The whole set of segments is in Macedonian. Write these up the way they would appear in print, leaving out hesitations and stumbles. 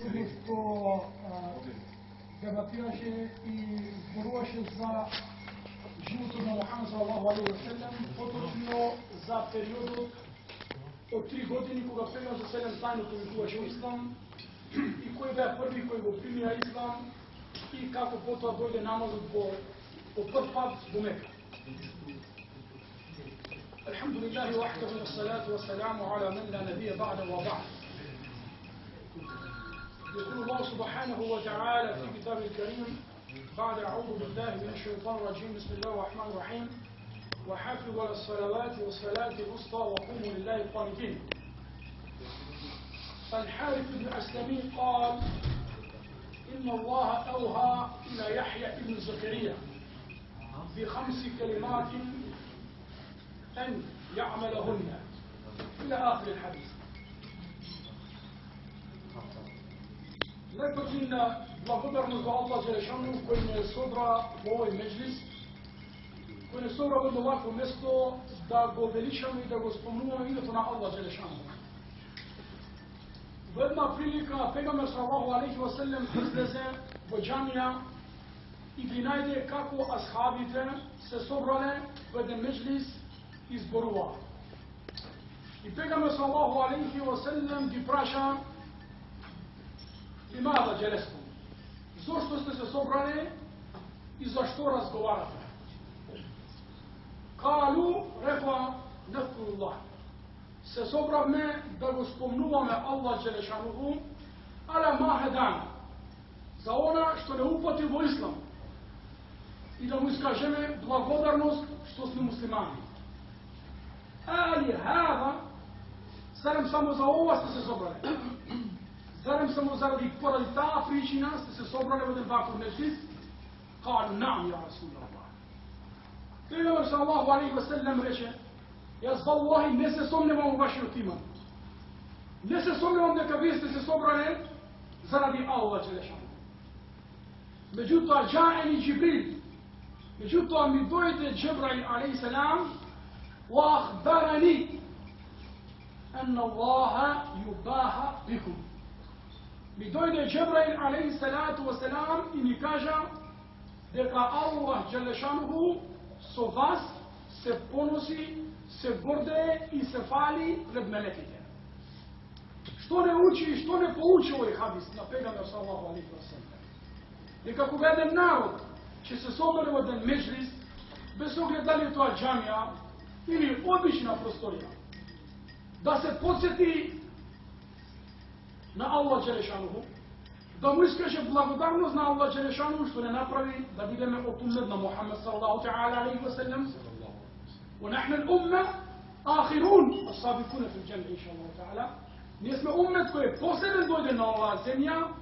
odnosno debatirаше и зборуваше за животот на Мухамед салалаху алейхи ва селем, поточно за периодот од 3 години кога пегам за 7 тајно повикуваше Ислам и кој беа први кој го примија Ислам и како потоа дојде намазот по прв пат во Мека. الحمد لله وحده والصلاة والسلام على من لا نبي بعد وبعد. يقول الله سبحانه وتعالى في كتابه الكريم بعد أعوذ بالله من الشيطان الرجيم بسم الله الرحمن الرحيم وحافظوا على الصلوات والصلاة الوسطى وقوموا لله قانتين. الحارث بن أسلمي قال إن الله أوحى إلى يحيى بن زكريا ب5 كلمات أن يعملهن إلى آخر الحديث. Najprvi na благодарност до Аллах Джелешану кој не собра во овој меџлис, кој не собра во овакво место да го величаме и да го спомнуваме името на Аллах Джелешану. Во една прилика пегамбер салалаху алейхи ва селем излезе во џамија и ги најде како асхабите се собрале во еден меџлис и зборуваа. И пегамбер салалаху алейхи ва селем ги праша لماذا جلستم؟ Зошто сте се собрали и зашто разговарате? Калу, рекла, нефкуруллах. Се собравме да го спомнуваме Аллах Джелешануху, аля ма хедана, за она што не упати во Ислам и да му искажеме благодарност што сме муслимани. Али хада, зарем само за ова сте се собрали? Зарем само заради поради таа причина сте се собрали во еден ваков меџлис? Калу наам, ја Расулаллах. Пегамбер салалаху алейхи ва селем рече: јас валлахи не се сомневам во вашиот иман. Не се сомневам дека вие сте се собрали заради Аллах Джелешану. Меѓутоа џаени Џибрил, меѓутоа ми дојде Џибраил алейхи селам ва ахбарани ан Аллаха јубаха бикум. Mi doјде Џебраил алейхи салату ва селам и ми кажа дека Аллах Џелешануху со вас се поноси, се гордее и се фали пред мелеките. Што не учи и што не поучи овој хадис на пегамбер салалаху алейхи ва селем? Дека кога еден народ ќе се собере во еден меџлис, без оглед дали тоа џамија или обична просторија, да се подсети на Аллах Джелешануху, да му искаше благодарност на Аллах Джелешануху што не направи да бидеме од уммет на Мухамед салалаху таала алейхи ва селем. ونحن الأمة آخرون السابقون في الجنة إن شاء الله تعالى. Ние сме уммет кој е последен дојде на оваа земја,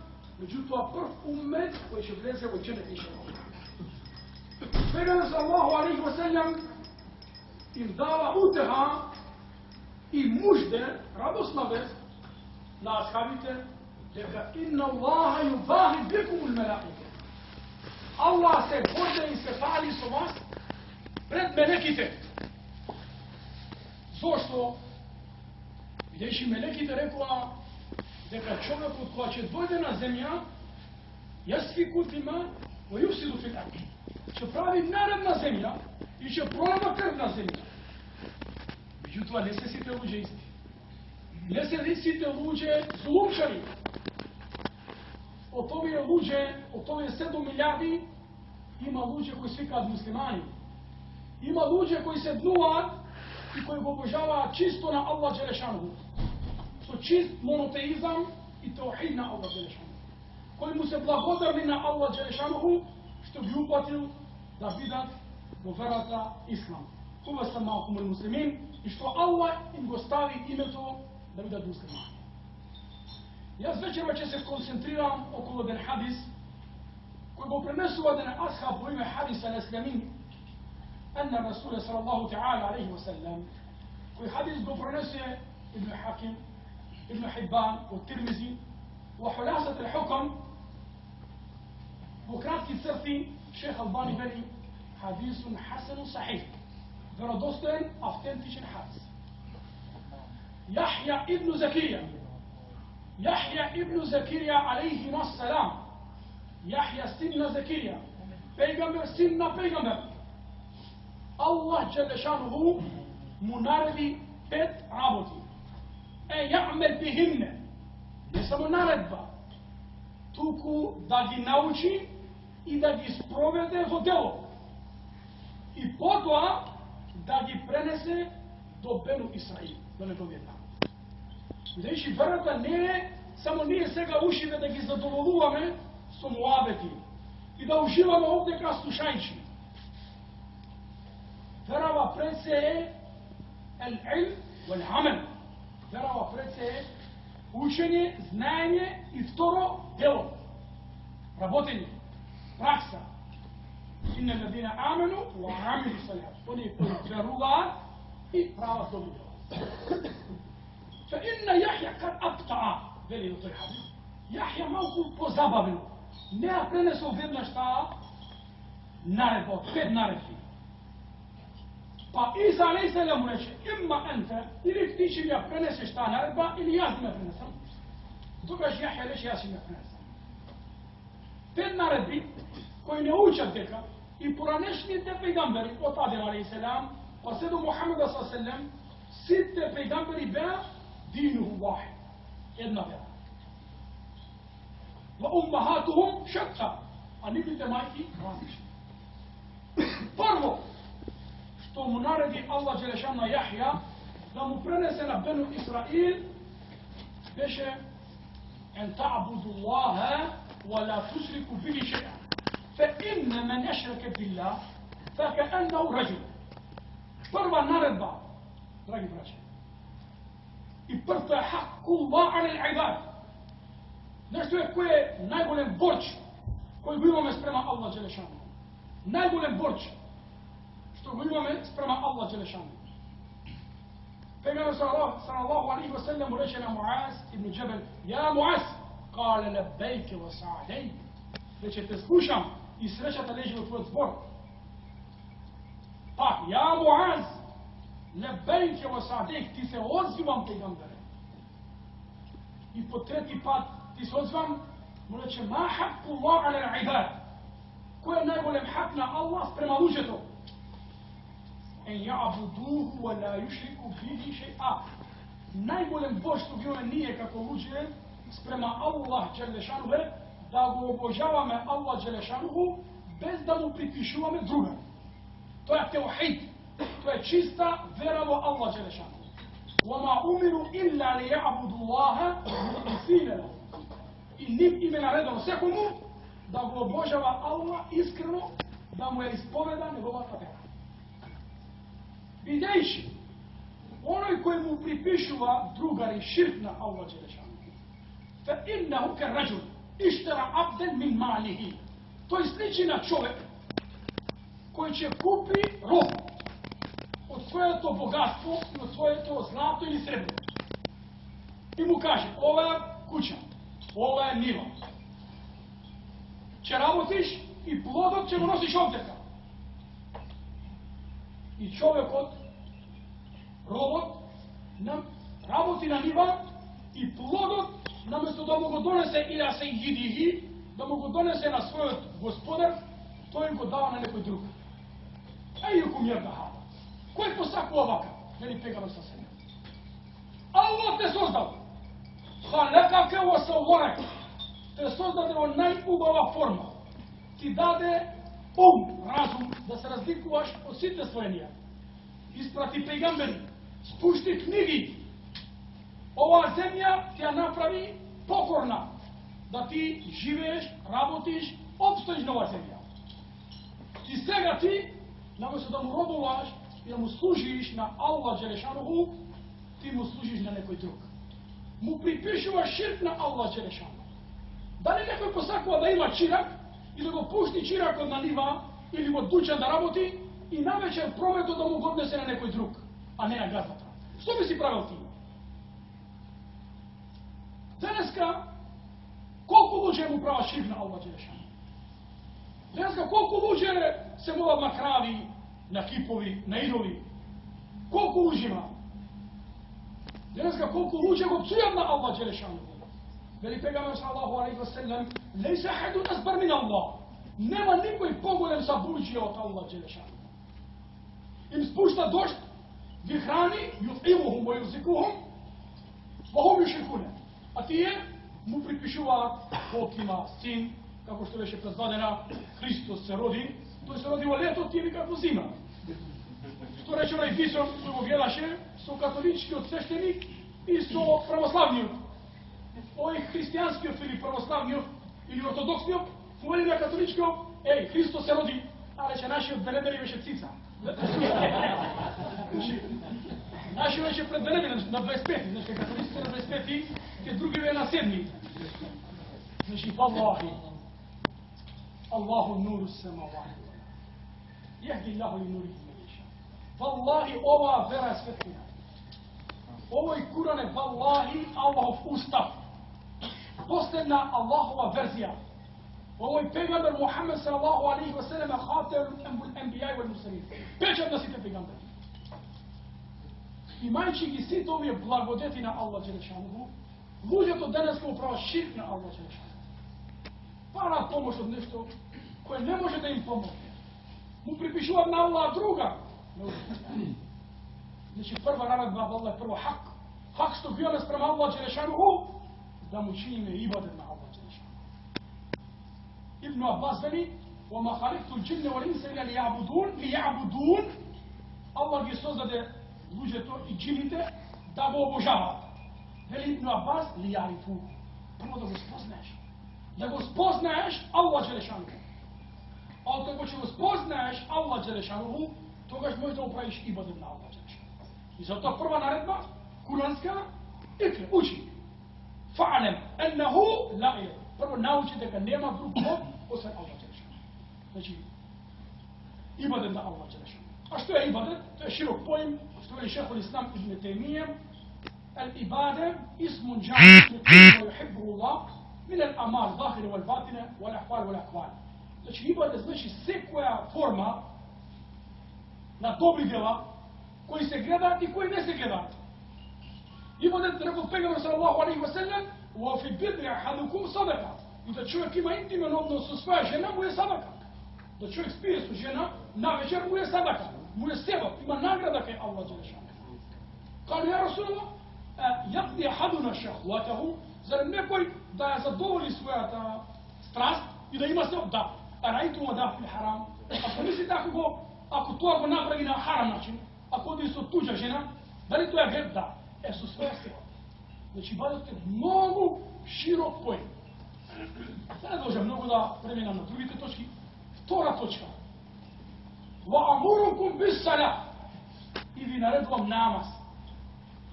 меѓутоа прв уммет кој ќе влезе во џенет инша Аллах. Пегамбер салалаху алейхи ва селем им дава утеха и мужде, радосна вест на асхабите дека инна Аллаха јубахи бикумул мелаика. Аллах се горде и се фали со вас пред мелеките. Зошто? Бидејќи мелеките рекоа дека човекот кој ќе дојде на земја јасфику дима ва юфсиду фил ард. Ќе прави неред на земја и ќе пролива крв на земја. Меѓутоа не се сите луѓе исти. Не се сите луѓе злумчари. Од овие луѓе, од овие 7 милиарди, има луѓе кои се викаат муслимани. Има луѓе кои се днуваат и кои го обожаваат чисто на Аллах Джелешануху. Со чист монотеизам и таухид на Аллах Джелешануху. Кои му се благодарни на Аллах Джелешануху што ги упатил да бидат во верата Ислам. Кога се малкум муслимин и што Аллах им го стави името да бидат муслимани. Јас вечерва ќе се концентрирам околу еден хадис кој го пренесува еден асхаб во име Харис ал-Аслами أن الرسول صلى الله تعالى عليه وسلم في حديث قبرنسي ابن حاكم ابن حبان والترمذي وحلاسة الحكم وكرات كتسرتي شيخ الباني بني حديث حسن صحيح verodostojn, autentičan hadis. Jahja ibn Zakija, Jahja ibn Zakirija alaihi wassalam, Jahja sin na Zakirija, pejgamber sin na pejgamber, Allah Đelešanuhu mu naredi 5 raboti. Ja'mel bihinne, ne samo naredba, tuku da gi nauči i da gi sprovede vo delo. I potom da gi prenese do Benu Israil, do nepovjedna. Znači, vrata samo nije svega ušive da gi zadovoljujeme s muabeti i da uživamo ovdje kao slušajči. Verava prece je el-ilm wal-amal. Verava prece je učenje, znanje i vtoro delo. Работenje, praksa. Inna alladina amanu wa amilu salihat. Oni koji vjeruju i prava to djela. Fa inna Jahja kad abta'a, veli u toj hadis, Jahja malku pozabavilo. Ne preneso vedno šta naredba, 5 naredbi. Pa Isa alejhi selam mu reče, imma anta, ili ti će mi ja preneseš ta naredba, ili ja ti me prenesam. To kaže Jahja reče, ja si me prenesam. 5 naredbi koji ne učat teka i poranešni te pejgamberi od Adem alejhi selam, pa sve do Muhammeda sallallahu alejhi ve sellem, sitte pejgamberi bea dinuhu wahid. Jedna vera. Wa ummahatuhum shatta. A nibite majki različite. Prvo, što mu naredi Allah Đelešan na Jahja, da mu prenese na Benu Israil, beše en ta'budu Allaha wa la tusriku bihi shay'an. Fa inna man yashraka billah fa ka'annahu rajul. Prva naredba, dragi braće, i prva haqqullah ala al-ibad. Nešto je koje je najboljem borč koji go imame sprema Allah Đelešanu. Najboljem borč što go imame sprema Allah Đelešanu. Pejgamber sallallahu alaihi wa sallam mu reče na Muaz ibn Džebel, ja Muaz, kale lebejke wa sa'adej, reče te slušam i sreća te leži u tvoj zbor. Pa, ja Muaz, lebejke wa sa'adej, ti se odzivam pejgambere. I po treti pat ti se odzivam, mu reče, ma haqqullah ala al-ibad. Ko je najboljem hak na Allah sprema luđeto? En ja'buduhu wa la yushriku bihi shay'a. Najboljem božstvu bilo nije kako luđe sprema Allah Đelešanuhu, da go obožavame Allah Đelešanuhu bez da mu pripišuvame druga. To je teuhid. To je čista vera u Allah Đelešanuhu. وَمَا أُمِرُوا إِلَّا لِيَعْبُدُوا اللَّهَ مُخْلِصِينَ لَهُ. I nim ime naredilo svakomu da go obožava Allah iskreno, da mu je ispoveda njegova vera. Vidjejši, onoj koji mu pripišuva drugari širk na Allah Đelešanuhu, fa innahu ka rajul ishtara abden min malihi. To je sliči na čovjek koji će kupi robu od svoje to bogatstvo i od svoje to zlato ili srebro. I mu kaže, ova je kuća, ova je njiva. Će rabotiš i plodot će mu nosiš ovdjeka. I čovjek od robot nam raboti na njiva i plodot namjesto da mu go donese ila se jidihi, da mu go donese na svoj gospodar, to im go dava na nekoj drugi. Ejukum jer da hava. Ko je posako ovakav? Veli pejgamber sa sebe. Allah te sozdao. Halekake wa sawwarak. Te sozdade u najubava forma. Ti dade razum, da se razlikuvaš od sitne stvorenja. Isprati pejgamberi, spušti knjigi. Ova zemlja ti ja napravi pokorna. Da ti živeš, rabotiš, opstojiš na ova zemlja. I svega ti, namjesto da mu robovaš i da mu služiš na Allah Đelešanuhu, ti mu služiš na nekoj drug. Mu pripišuvaš širk na Allah Đelešanuhu. Da li nekoj posakova da ima čirak i da go pušti čirak od naliva ili od dućan da raboti i na večer prometo da mu ga odnese na nekoj drug, a ne na gazdatra. Što bi si pravil ti? Daneska, koliko luđe mu prava širk na Allah Đelešanuhu? Daneska, koliko luđe se mova na kravi, na kipovi, na idoli? Koliko luđima? Daneska, koliko luđe go psujem na Allah Đelešanuhu? Veli pejgamberi sallallahu alejhi ve sellem, "Lejsa ahadun asbar min Allah." Nema nikoj pogolem sa buđi od Allah dželešanu. Im spušta došt, vihrani, yut'imuhum wa yuzikuhum, wa hum yushrikune. A ti je mu pripišuva Bog ima sin, kako što veše predvadena, Hristos se rodi, to se rodi u leto, ti je nikako zima. Što reče onaj visok koji go gledaše, su katolički od sveštenik i su pravoslavni. Ovaj hristijanski ili pravoslavni ili ortodoksni, voli na katolički, ej, Hristos se rodi, a reče naši od Benedeli veše cica. Naši veće pred Benedeli na 25. Znači, katolički se na 25. Te drugi ve na 7. Znači, vallahi, Allahu nuru samavati. Jehdi Allahu li nuri izmeđa. Vallahi, ova vera je svetlina. Ovo je Kurane, vallahi, Allahov ustav. Posljedna Allahova verzija. Ovo je pejgamber Muhammed sallallahu alaihi wa sallam, khatamul anbiya wal mursalin. Pečat da si te pejgamber. Imajući i svi to je blagodeti na Allah dželešanuhu, luđe to danas kao upravo širk na Allah dželešanuhu. Para pomoć od nešto koje ne može da im pomogne. Mu pripišuva na Allah druga. Znači prva naredba Allah je prvo hak. Hak što bio nas prema Allah dželešanuhu, da mu činime ibadet na Allah dželešanuhu. Ibn Abbas veli, وَمَا خَلِقْتُ الْجِنَّ وَالْإِنسَ إِلَّا لِيَعْبُدُونَ. Allah je sozdade luđe to i džinite da go obožava. Veli Ibn Abbas, لِيَعْرِفُوهُ. Prvo da go spoznaješ. Da go spoznaješ Allah dželešanuhu. A od toga će go spoznaješ Allah dželešanuhu, togaš možda upraviš ibadet na Allah dželešanuhu. I zato prva naredba, kuranska, ikre, uči. Fa'alem, ennehu la ilaha. Prvo naučite da nema drugog osim Allah dželešanuhu. Znači, ibadet na Allah dželešanuhu. A što je ibadet? To je širok pojam, što je šehhul Islam ibn Taymiyyah. Al-ibade ismun jami' li yuhibbuhu Allah min al-amal zahire wal batine wal ahval wal akval. Znači, ibadet znači sve koja forma na dobri djela koji se gleda i koji ne se gleda. Ibadet rekao pejgamber sallallahu alejhi ve sellem, wa fi bid'i ahadukum sadaqa. I da čovjek ima intiman odnos sa svoja žena, mu je sadaka. Da čovjek spije su žena, na večer mu je sadaka. Mu je sebab, ima nagrada kaj Allah dželešanu. Kaže, ja Rasulullah, yaqdi ahaduna shahwatahu, zar nekoj da je zadovolji svoja ta strast i da ima sebab, da. A rajtu da fil haram. Ako misli tako, ako to ako napravi na haram način, ako odi su tuđa žena, da li to je greb? Da. Su sve sebab. Znači, ibadet je mnogo širok pojem. Da ne dođe mnogo da premenam na drugite točki. Vtora točka. Wa amurukum bis salat. I vi naredujem namaz.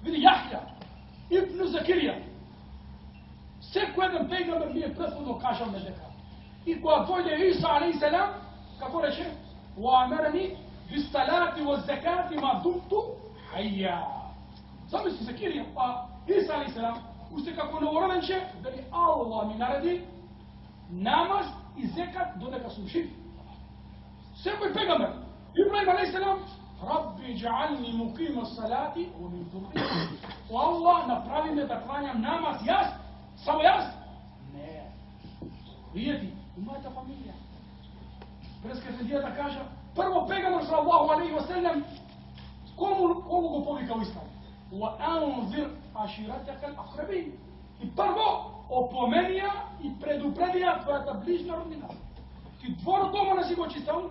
Vidi Jahja, Ibn Zakirija. Sve ko jedan pejgamber mi je prethodno kažao medeka. I koja dojde Isa alaihi salam, kako reče? Wa amarani bis salati wa zakati ma dumtu hayya. Zamisli Zakirija, pa Isa alaihi salam, uste kako novorodenče, da li Allah mi naredi namaz i zekat do neka su živi. Sve koji pejgamber, Ibrahim alaihi salam, Rabbi ja'alni muqima salati wa min dhurriyyati. O Allah, napravi me da klanjam namaz, jas? Samo jas? Ne. Vidjeti, ima ta familija. Preska se djeta kaže, prvo pejgamber sallallahu alaihi wa sallam, komu go povika u islamu? Wa anzir aširataka al-aqrabin. I prvo opomenija i predupredia tvoja ta bližnja rodnina. Ti dvoro doma ne si go čistao,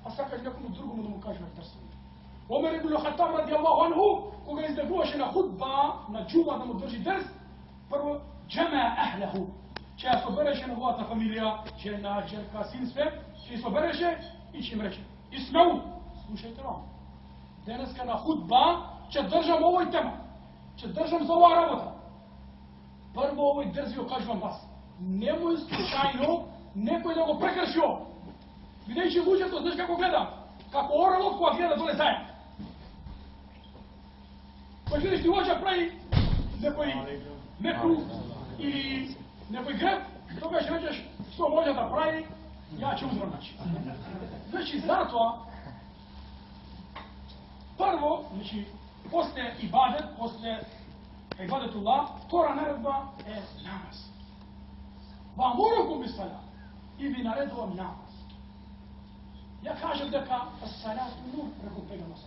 a sad kaži nekomu drugomu da mu kaže na drsu. Omer ibn Khattab radijallahu anhu, koga izdegluoše na hudba, na džuma da mu drži drs, prvo džema ahlahu. Če sobereše negovata familija, žena, čerka, sin, sve, če sobereše i će im reče, ismeu, slušajte vam. Deneska na hudba će držam ovoj tema, će držam za ova rabota. Prvo ovoj drzio kažu vam vas, nemoj slučajno nekoj da go prekršio. Videći luđe to, znaš kako gleda? Kako oralog koja gleda dole zajedno. Koji vidiš ti vođa pravi nekoj meku ili nekoj greb, toga će rećeš što može da pravi, ja ću uzronaći. Znači zato, prvo, znači, posle ibadet, posle ibadetullah, Tora naredba je namaz. وَأَمُرُكُمْ بِالصَّلَاةِ и ви наредувам намаз. Ја кажам дека as-salatu nur, рекол пегамбер.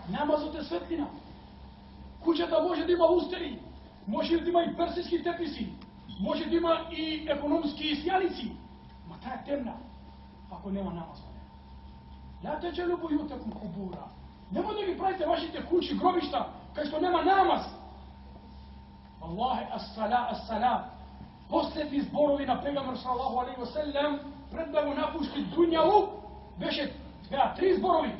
Намазот е светлина. Куќата може да има устери, може да има и персиски теписи, може да има и економски сјаници, ма таа е темна, ако нема намаз во неја. Ла таџалу бујутакум кубура. Нема да ги правите вашите куќи гробишта, кај што нема намаз. Аллахе, as-salat. Последни зборови на пегамбер саллаллаху алейхи ва селем пред да го напушти дуњаву беше три зборови.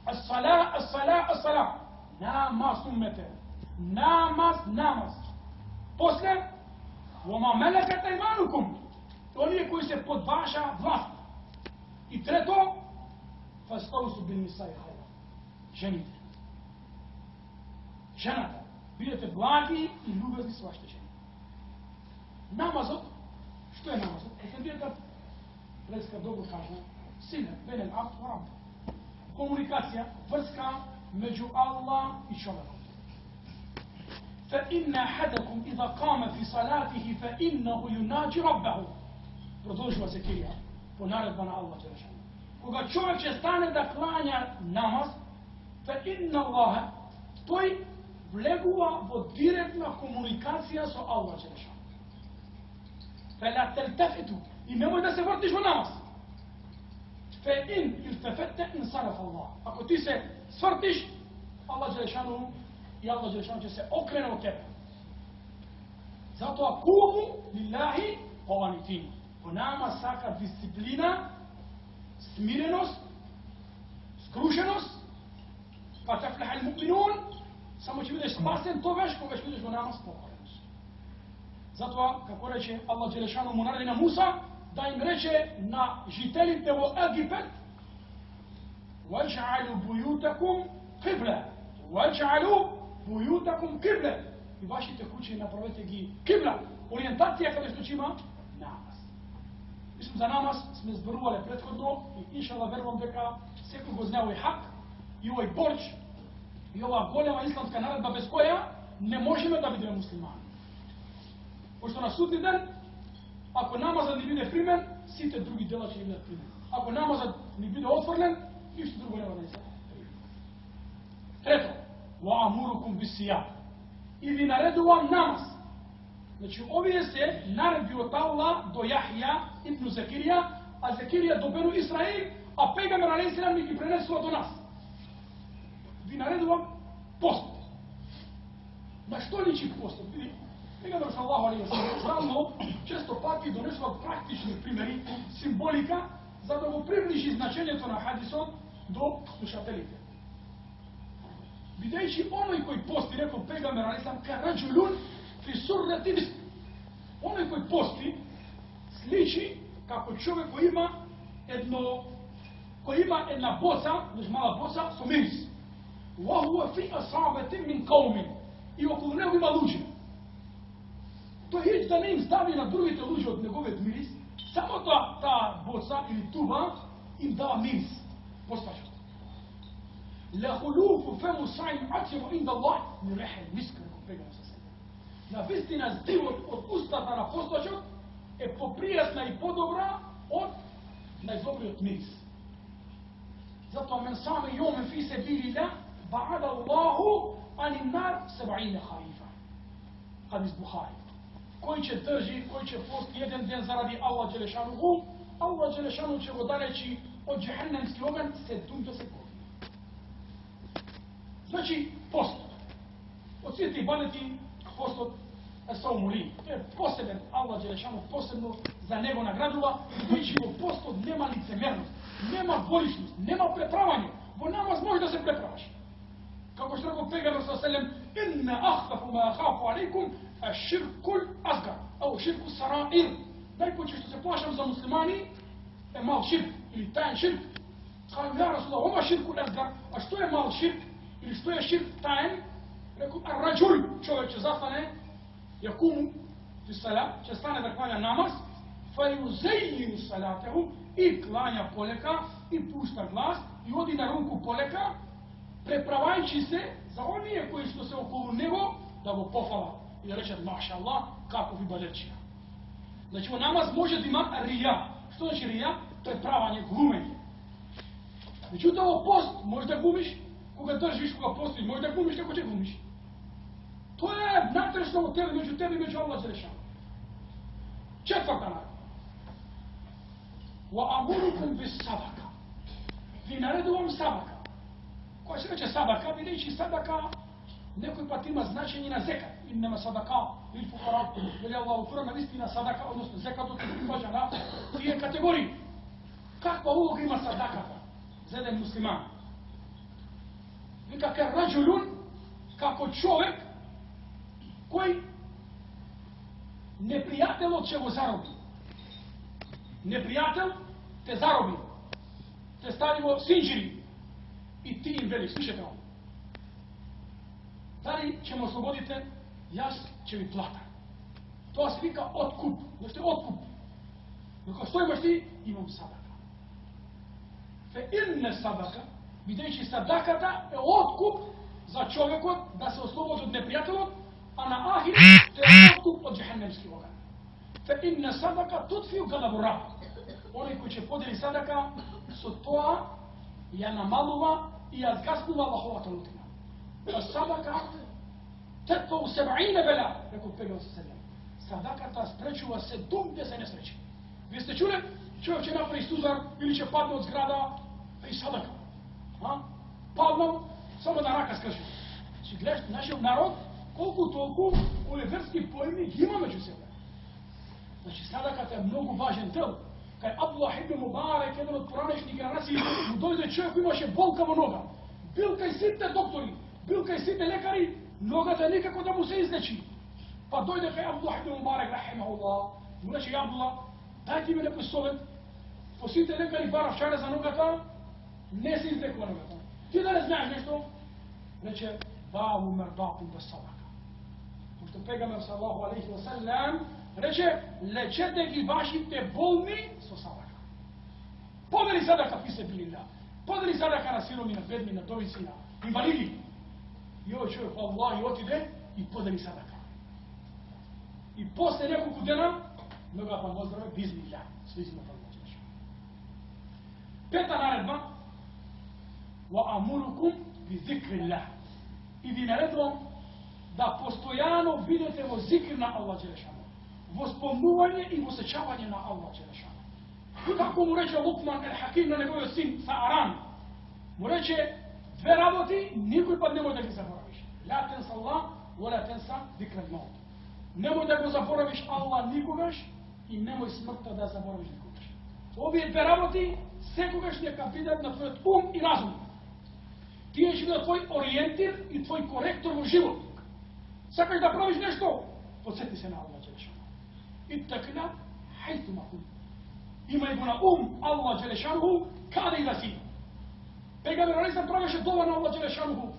As-salat. Намаз уммете. Намаз. После وَمَا مَلَكَتْ أَيْمَانُكُمْ, оние кои се под ваша власт. И трето, فَاسْتَوْسُوا بِالنِّسَاءِ خَيْرًا, жените. Жената. Бидете благи и љубезни со вашите жени. Намазот, што е намазот? Ефендијата преска добро кажа, силен, бенен акт во рамка. Комуникација, врска меѓу Аллах и човекот. فإن أحدكم إذا قام في صلاته فإنه يناجي ربه. Продолжува Зекирија по наредба на Аллах Джелешану. Кога човек ќе стане да клања намаз, فإن الله, тој влегува во директна комуникација со Аллах Джелешану. فلا تلتفتوا, и немој да се вртиш во намаз. فإن التفت انصرف الله. Ако ти се свртиш, Аллах Джелешану и Аллах Джелешану ќе се окрене од тебе. Затоа куму лилахи қанитин. Во намаз сака дисциплина, смиреност, скрушеност, па тафлаха al-му'минун, само ќе бидеш спасен тогаш кога ќе бидеш во намаз покореност. Затоа, како рече Аллах Джелешану му нареди на Муса, да им рече на жителите во Египет: وَاجْعَلُوا بُيُوتَكُمْ قِبْلَةً وَاجْعَلُوا بُيُوتَكُمْ قِبْلَةً, и вашите куќи направете ги кибла, ориентација каде што ќе има намаз. Мислам, за намаз сме зборувале претходно и иншалла верувам дека секој го знае овој хак и овој борч и оваа голема исламска наредба без која не можеме да бидеме муслимани. Пошто на судни ден, ако намазот не биде примен, сите други дела ќе бидат примени. Ако намазот не биде отфрлен, ништо друго нема да не се примени. Трето, وَأَمُرُكُمْ بِالصِّيَامِ, и ви наредувам намаз. Значи, овие се наредби од Аллах до Јахја ибн Закирија, а Закирија до Бену Исраил, а пегамбер алейхи селам ни ги пренесува до нас. Ви наредувам пост. На што личи постот? Види, пегамбер саллаллаху алейхи ва селем стрално често пати донесува практични примери, символика, за да го приближи значењето на хадисот до слушателите. Бидејќи оној кој пости, рекол пегамбер алейхи селам, караџулун фи суррати миск. Оној кој пости сличи како човек кој има една боца, мала боца со мирис. Wa huwa fi asabatin min qaumin, и околу него има луѓе. Тој хич да не им стави на другите луѓе од неговиот мирис, само таа боца или туба им дава мирис. Послушајте. La khulufu famu sa'im atyabu inda Allah min rihil misk. На вистина здивот од устата на постачот е попријатна и подобра од најдобриот мирис. Затоа мен сами јоме фи себилилlah ба'ада Аллаху ани нар 70 харифа. Хадис Бухари. Кој ќе држи, кој ќе пости еден ден заради Аллах Джелешануху, Аллах Джелешану ќе го далечи од џехеннемски оган 70 години. Значи, пост. Од сите ибадети, постот е саумули. Тој е посебен, Аллах Джелешану посебно за него наградува, бидејќи во постот нема лицемерност, нема дволичност, нема преправање. Во намаз може да се преправаш. Како што рекол пегамбер саллаллаху алейхи ва селем: "Инна ахфафу ма ахафу алейкум аш-ширкул асгар", ау ширку сараир. Најпоче што се плашам за муслимани е мал ширк или таен ширк. Кажу: "Ја Расулаллах, ома ширкул асгар, а што е мал ширк или што е ширк таен?" Рекол: "Ар-раџул", човек ќе застане, јакуму фи сала, ќе стане да клања намаз, фајузејјину салатеху, и клања полека, и пушта глас, и оди на рунку полека, преправајќи се за оние кои што се околу него, да го пофала и да речат: "Машаллах, каков ибадетчија." Значи во намаз може да има рија. Што значи рија? Тоа е правање, глумење. Меѓутоа во пост може да глумиш, кога држиш, кога постиш, може да глумиш како ќе глумиш. Тоа е натрешно во тебе, меѓу тебе и меѓу Аллах Джелешану. Четврта наредба. وَأَمُرُكُمْ بِالصَّدَقَةِ. Ви наредувам садака. Која се рече садака, бидејќи садака некој пат има значење на зекат. Иннема садака или фукара, вели Аллах во Куран, навистина садака, односно зекатот се прифаќа на тие категории. Каква улога има садаката за еден муслиман? Вика ка раџулун, како човек кој непријателот ќе го зароби. Непријател те зароби, те стави во синџири и ти им вели, слушате ovo, дали ќе ме ослободите, јас ќе ви плата. Тоа се вика откуп, значи откуп. Докато што имаш ти, имам садака. Фе инне садака, бидејќи садаката е откуп за човекот да се ослободи од непријателот, а на ахир е откуп од џехенемски оган. Фе инне садака тутфиу гадабу раб. Оној кој ќе подели садака, со тоа ја намалува и ја згаснува Аллаховата лутина. Та садака тетфау 70 бела, рекол Пегамбер селем. Садаката спречува 70 несреќи. Вие сте чуле? Човек ќе направи судар или ќе падне од зграда, и садака. Паднал, само да рака скрши. Че гледаш, нашиот народ, колку толку овие верски поеми ги има меѓу себе. Значи, садаката е многу важен дел. Кај Абдуллах ибн Мубарек, еден од поранешни генерации, му дојде човек кој имаше болка во нога. Бил кај сите доктори, бил кај сите лекари, ногата никако да му се излечи. Па дојде кај Абдуллах ибн Мубарек, рахимахуллах, му рече, ја Абдуллах, дајте ми некој совет, по сите лекари барав шаре за ногата, не се излекува ногата. Ти да не знаеш нешто? Рече, баву мердату без садака. Пошто Пегамбер саллаху алейхи ва саллям рече, лечете ги вашите болни со садака. Подели садака фи себилилlah. Подели садака на сироми, на бедни, на довици, на инвалиди. И овој човек, Аллах, и отиде и подели садака. И после неколку дена, нога па моздраве, бизнилlah. Слизината Аллах. Пета наредба, وَأَمُرُكُمْ بِذِكْرِ اللَّهِ. И ви наредувам да постојано бидете во зикр на Аллах Джелешану, во спомнување и во сеќавање на Аллах Джелешану. Како му рече Лукман ел-Хаким на неговиот син Сааран, му рече две работи никој пат не може да ги заборавиш. Ла тенса Аллах, вала тенса зикр ал-маут. Немој да го заборавиш Аллах никогаш и немој смртта да заборавиш никогаш. Овие две работи секогаш нека бидат на твојот ум и разум. Тие ќе бидат твој ориентир и твој коректор во живот. Сакаш да правиш нешто? Подсети се на Аллах Джелешану. Иттакина хајту ма кунт. Имај го на ум Аллах Джелешану каде и да си. Пегамбер алейхи правеше дова на Аллах Джелешану.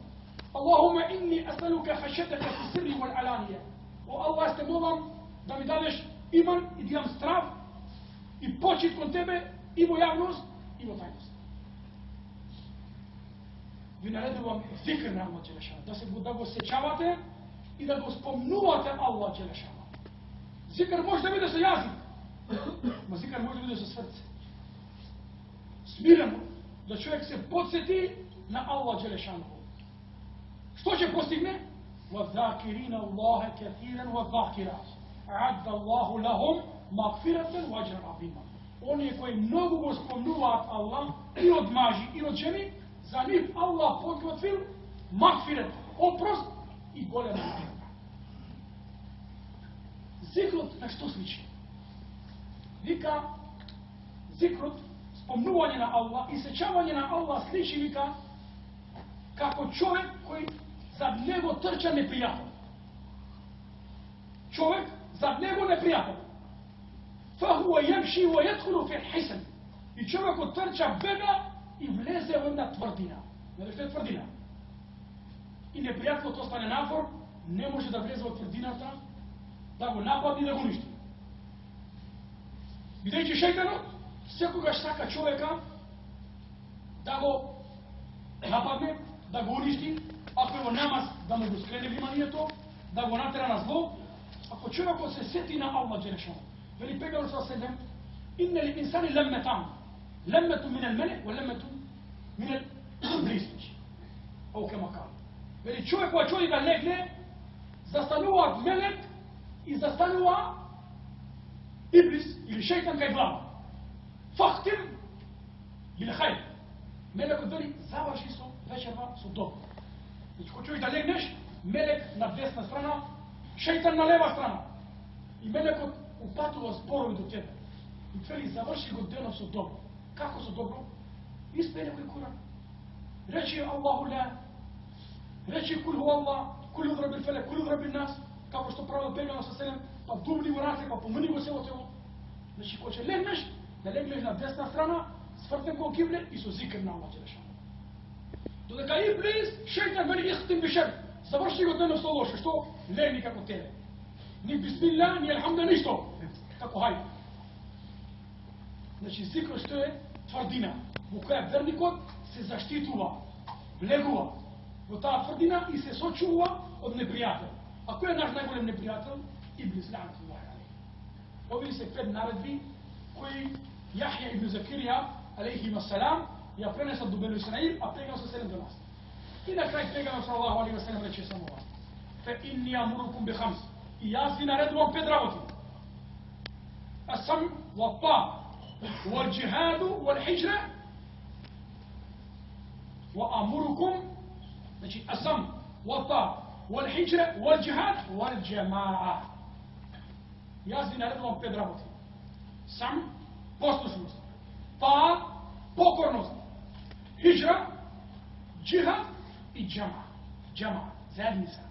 Аллахума инни асалука хашјатака фи сирри вал аланија. О Аллах, те молам да ми дадеш иман и да имам страв и почит кон тебе и во јавност и во тајност. Ви наредувам зикр на Аллах Джелешану, да го сеќавате и да го спомнувате Аллах Джелешану. Зикр може да биде со јазик, но зикр може да биде со срце. Смирено, да човек се подсети на Аллах Джелешану. Што ќе постигне? وَالذَّاكِرِينَ اللَّهَ كَثِيرًا وَالذَّاكِرَاتِ أَعَدَّ اللَّهُ لَهُمْ مَغْفِرَةً وَأَجْرًا عَظِيمًا. Оние кои многу го спомнуваат Аллах и од мажи и од жени, за нив Аллах подготвил магфирет, опрост и голема награда. Зикрот на што сличи? Вика, зикрот, спомнување на Аллах и сеќавање на Аллах сличи, вика, како човек кој зад него трча непријател. Човек зад него непријател. فهو يمشي ويدخل في الحسن. И човекот трча, бега и влезе во една тврдина. Знаеш што е тврдина? И непријателот остане напор, не може да влезе во тврдината, да го нападне и да го уништи. Бидејќи шејтанот секогаш сака човека да го нападне, да го уништи, ако е во намаз да му го скрене вниманието, да го натера на зло. Ако човекот се сети на Аллах Джелешану Veli pejgamberi sallallahu alejhi ve sellem inna lil insani lammatan, lammatu min al melek wa lammatu min al iblis. Au kama qala. Veli čovjeka legne, zastanua melek i zastanua iblis ili šeitan kaj glava. Fahtim bil khair. Melek veli završi so večerva su dobro. Znači ko čovjek da legneš, melek na desna strana, šeitan na leva strana. I melek upatува спорови до тебе. И вели заврши го денот со добро. Како со добро? Испее некој Куран. Речи Аллаху ла, речи кул ху Аллах, кул удраб ил фелек, кул удраб ил нас, како што правил пегано со селем, па дубни го раце, па помни го село тело. Значи кога ќе легнеш, да легнеш на десна страна, свртен кон кибле и со зикр на Аллах Джелешану. Додека Иблис, шејтан вели ихтим би шер, заврши го денот со лошо, што легни како тебе. Ни бисмилла, ни елхамда, ништо. Како хајд. Значи зикр што е тврдина, во која верникот се заштитува, влегува во таа тврдина и се сочува од непријател. А кој е наш најголем непријател? Иблис, лаънатуллахи алейхи. Овие се 5 наредби кои Јахја ибн Закирија алейхим ассалам ја пренесат до Бену Исраил, а пегамбер со 7 до нас. И на крај пегамбер саллаллаху алейхи ва салем рече само ова: "Фе инни амурукум би хамс." И јас ви наредувам 5 работи. Асам ва та, wal jihadu wal hijra, wa amurukum, znači asam wa ta wal hijra wal jihad wal jamaa. Јас ви наредувам 5 работи. Сам, послушност; та, покорност; хиджра, джихад и джама, заедница.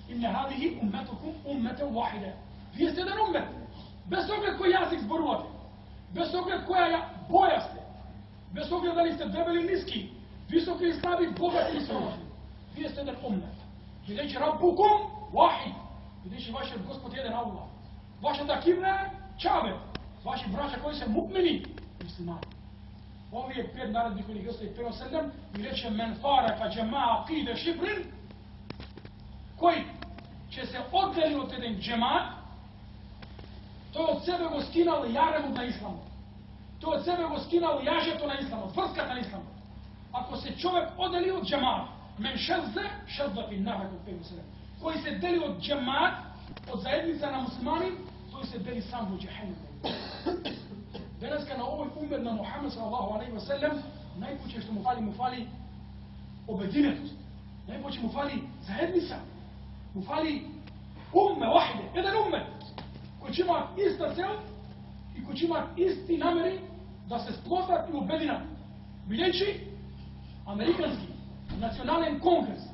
Инна хадихи умметукум умметен вахида. Вие сте еден уммет. Без оглед кој јазик зборувате, без оглед која боја сте, без оглед дали сте дебели или ниски, високи или слаби, богати или сиромашни. Вие сте еден уммет. Бидејќи раббукум вахид, бидејќи вашиот Господ е еден Аллах. Вашата кибла е Чабе, ваши браќа кои се му'мини, муслимани. Овие 5 наредби кои ги остави пегамбер селем и рече: "Мен фарака џемаа қиде шибрин", кој ќе се оддели од еден џемаат, тој од себе го скинал јаремот на исламот. Тој од себе го скинал јажето на исламот, врската на исламот. Ако се човек оддели од џемаат, мен шаззе, шазза фи нар, како пегамбер селем. Кој се дели од џемаат, од заедница на муслимани, тој се дели сам во џехенем. Денеска на овој умет на Мухамед саллаллаху алейхи ва салем, најпоче што му фали обединетост. Најпоче му фали заедница. Му фали умме вахиде, еден уммет, кој ќе има иста цел и кој ќе има исти намери да се сплотат и обединат. Бидејќи Американски национален конгрес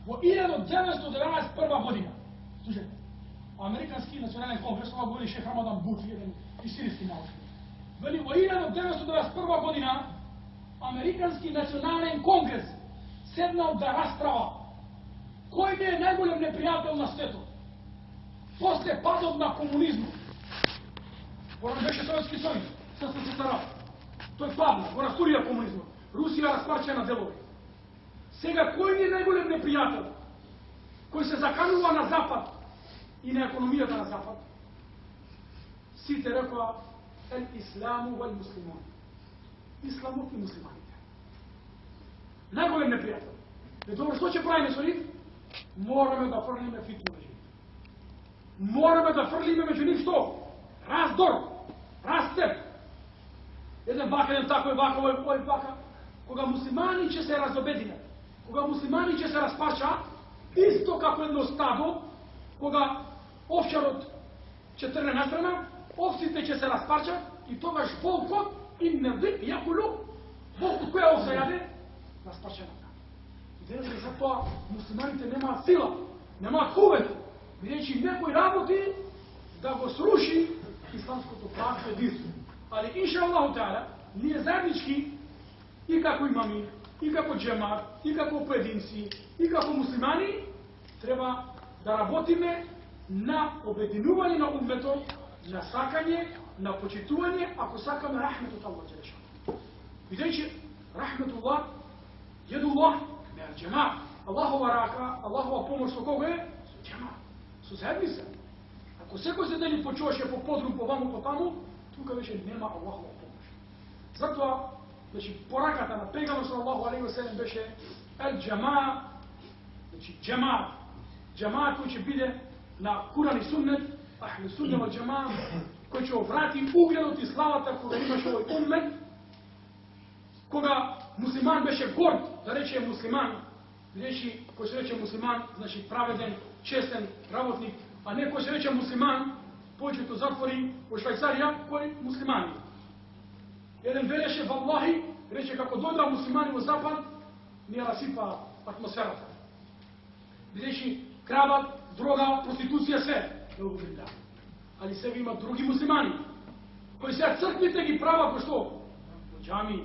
во 1991 година, слушајте, Американски национален конгрес, ова го вели шеф Рамадан Бути, еден истински научник. Вели во 1991 година Американски национален конгрес седнал да расправа кој е најголем непријател на светот после падот на комунизмот. Кога беше Советски сојуз, СССР, тој падна, го растурија комунизмот. Русија распарча на делови. Сега кој е најголем непријател кој се заканува на Запад и на економијата на Запад? Сите рекоа ел исламу вал муслиман. Исламот и муслиманите. Најголем непријател. Добро, што ќе правиме со нив? Мораме да фрлиме фитну меѓу нив. Мораме да фрлиме меѓу нив што? Раздор, расцеп. Еден вака, еден тако, овој вака. Кога муслимани ќе се разобединат, кога муслимани ќе се распарчаат, исто како едно стадо, кога овчарот ќе трне настрана, овците ќе се распарчат и тогаш волкот им не вик јакулу, волкот која овца јаде, распарчаната. И денеска затоа муслиманите немаат сила, немаат хувет, бидејќи некој работи да го сруши исламското братство единство. Али инша Аллаху таала, ние заеднички и како имами, и како џемат, и како поединци, и како муслимани, треба да работиме на обединување на умметот, на сакање, на почитување, ако сакаме рахметот Аллах Джелешану. Бидејќи рахметуллах, једуллах, ме'ал џемат. Аллахова рака, Аллахова помош со кого е? Со џемат, со заедница. Ako sekoj se deni počoše po podrum, po vamo, po tamo, тука вече нема Аллахова помощ. Затоа, значи, пораката на пеганот саллаллаху алейхи ва селем беше ел-джамаа, значи, джамаа кој ќе биде на Куран и Суннет, ахли сунна вал джамаа, кој ќе врати угледот и славата кога имаше овој уммет, кога муслиман беше горд да рече муслиман, речи, кој се рече муслиман, значи праведен, честен работник, а не кој се рече муслиман, повеќето затвори во Швајцарија, кои муслимани. Еден велеше, валлахи, рече, како дојдоа муслимани во Запад, ни ја расипа атмосферата. Бидејќи крадат, дрога, проституција, се. Али сега има други муслимани, кои сега црквите ги прават во што? Во џами.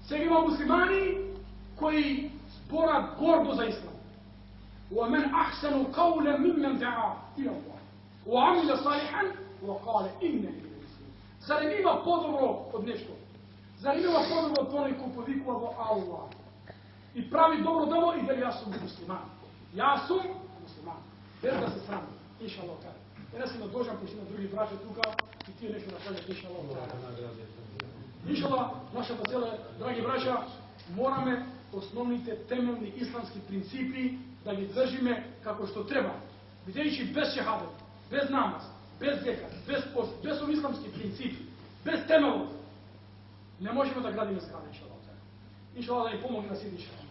Сега има муслимани кои зборат гордо за ислам. وَمَنْ أَحْسَنُ قَوْلًا مِمَّنْ دَعَا إِلَى اللَّهِ وَعَمِلَ صَالِحًا وَقَالَ إِنَّنِي مِنَ الْمُسْلِمِينَ. Зарем има подобро од нешто? Зарем има подобро од тој кој повикува во Аллах и прави добро дело и вели јас сум муслиман. Јас сум муслиман. Без да се срамам. Инша Аллах таала. Денес сум должен почти на други браќа тука и тие нешто да кажат инша Аллах таала. Инша Аллах, нашата цела, драги браќа, мораме основните темелни исламски принципи да ги држиме како што треба. Бидејќи без шехадет, без намаз, без зекат, без пост, без исламски принципи, без темелот, не можеме да градиме згради, иншаллах. Иншаллах да ни помогне на сите, иншаллах.